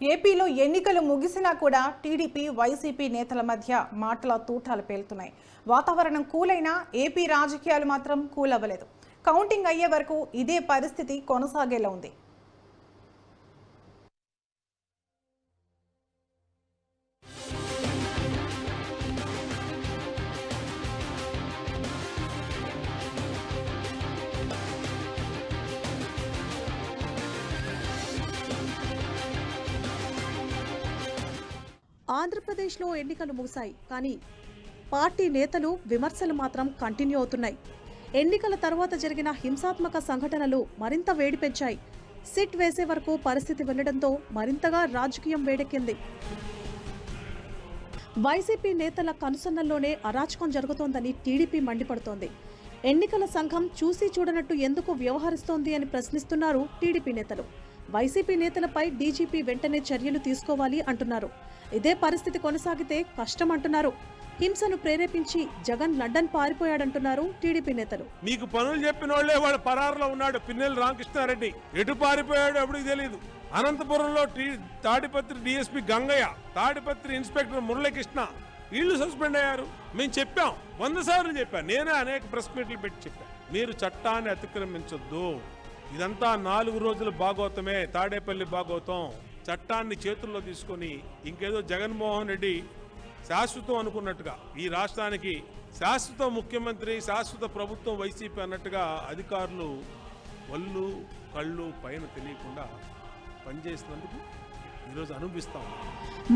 ఏపీలో ఎన్నికలు ముగిసినా కూడా టీడీపీ వైసీపీ నేతల మధ్య మాటల తూటాలు పేలుతున్నాయి. వాతావరణం కూలైనా ఏపీ రాజకీయాలు మాత్రం కూలవ్వలేదు. కౌంటింగ్ అయ్యే వరకు ఇదే పరిస్థితి కొనసాగేలా ఉంది. ఆంధ్రప్రదేశ్లో ఎన్నికలు ముగిశాయి, కానీ పార్టీ నేతలు విమర్శలు మాత్రం కంటిన్యూ అవుతున్నాయి. ఎన్నికల తర్వాత జరిగిన హింసాత్మక సంఘటనలు మరింత వేడి పెంచాయి. సిట్ వేసే వరకు పరిస్థితి వెళ్లడంతో మరింతగా రాజకీయం వేడెక్కింది. వైసీపీ నేతల కనుసన్నల్లోనే అరాచకం జరుగుతోందని టీడీపీ మండిపడుతోంది. ఎన్నికల సంఘం చూసి చూడనట్టు ఎందుకు వ్యవహరిస్తోంది అని ప్రశ్నిస్తున్నారు టీడీపీ నేతలు. వైసీపీ నేతలపై డీజీపీ వెంటనే చర్యలు తీసుకోవాలి అంటున్నారు. ఇదే పరిస్థితి కొనసాగితే కష్టం అంటున్నారు. హింసను ప్రేరేపించి జగన్ లండన్ పారిపోయాడంటున్నారు టీడీపీ నేతలు. మీకు పనులు చెప్పిన వాళ్ళే వాడు పరారులో ఉన్నాడు. పిన్నెల రామకృష్ణారెడ్డి ఎటు పారిపోయాడు ఎవరికి తెలియదు. అనంతపురంలో తాడిపత్రి డిఎస్పీ గంగయ్య, తాడిపత్రి ఇన్స్పెక్టర్ మురళీకృష్ణ వీళ్ళు సస్పెండ్ అయ్యారు. మేము చెప్పాం, 100 సార్లు చెప్పాను. నేనే అనేక ప్రెస్ మీట్లు పెట్టి చెప్పాను, మీరు చట్టాన్ని అతిక్రమించొద్దు. ఇదంతా 4 రోజుల భాగవతమే, తాడేపల్లి భాగవతం. చట్టాన్ని చేతుల్లో తీసుకొని ఇంకేదో జగన్మోహన్ రెడ్డి శాశ్వతం అనుకున్నట్టుగా ఈ రాష్ట్రానికి శాశ్వత ముఖ్యమంత్రి, శాశ్వత ప్రభుత్వం వైసీపీ అన్నట్టుగా అధికారులు వళ్ళు కళ్ళు పైన తెలియకుండా పనిచేసినందుకు ఈరోజు అనుభవిస్తాం.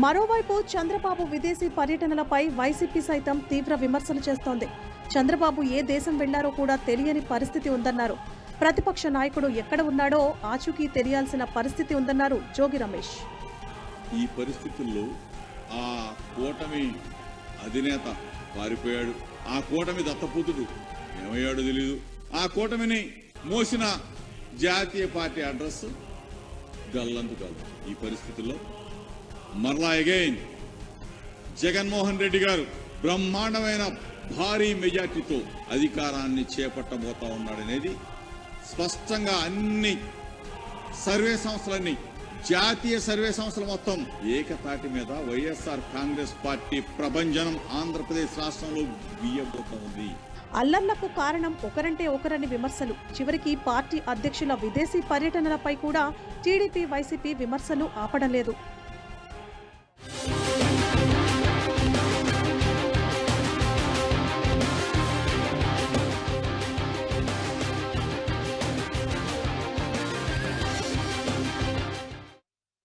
మరోవైపు చంద్రబాబు విదేశీ పర్యటనలపై వైసీపీ సైతం తీవ్ర విమర్శలు చేస్తోంది. చంద్రబాబు ఏ దేశం వెళ్లారో కూడా తెలియని పరిస్థితి ఉందన్నారు. ప్రతిపక్ష నాయకుడు ఎక్కడ ఉన్నాడో ఆచూకీ తెలియాల్సిన పరిస్థితి ఉందన్నారు జోగి రమేష్. ఈ పరిస్థితుల్లో ఆ కూటమి అధినేత పారిపోయాడు. ఆ కూటమి దత్తపుత్రుడు ఏమయ్యాడో తెలీదు. ఆ కూటమిని మోసిన జాతీయ పార్టీ అడ్రస్ గల్లంతు కాదు. ఈ పరిస్థితుల్లో మరలా అగైన్ జగన్మోహన్ రెడ్డి గారు బ్రహ్మాండమైన భారీ మెజార్టీతో అధికారాన్ని చేపట్టబోతా ఉన్నాడనేది స్పష్టంగా అన్ని సర్వే సంస్థలన్నీ, జాతీయ సర్వే సంస్థలు మొత్తం ఏకతాటి మీద వైఎస్ఆర్ కాంగ్రెస్ పార్టీ ప్రభంజనం ఆంధ్రప్రదేశ్ రాష్ట్రంలో వీయబోతా ఉంది. అల్లర్లకు కారణం ఒకరంటే ఒకరని విమర్శలు. చివరికి పార్టీ అధ్యక్షుల విదేశీ పర్యటనలపై కూడా టీడీపీ వైసీపీ విమర్శలు ఆపడం లేదు.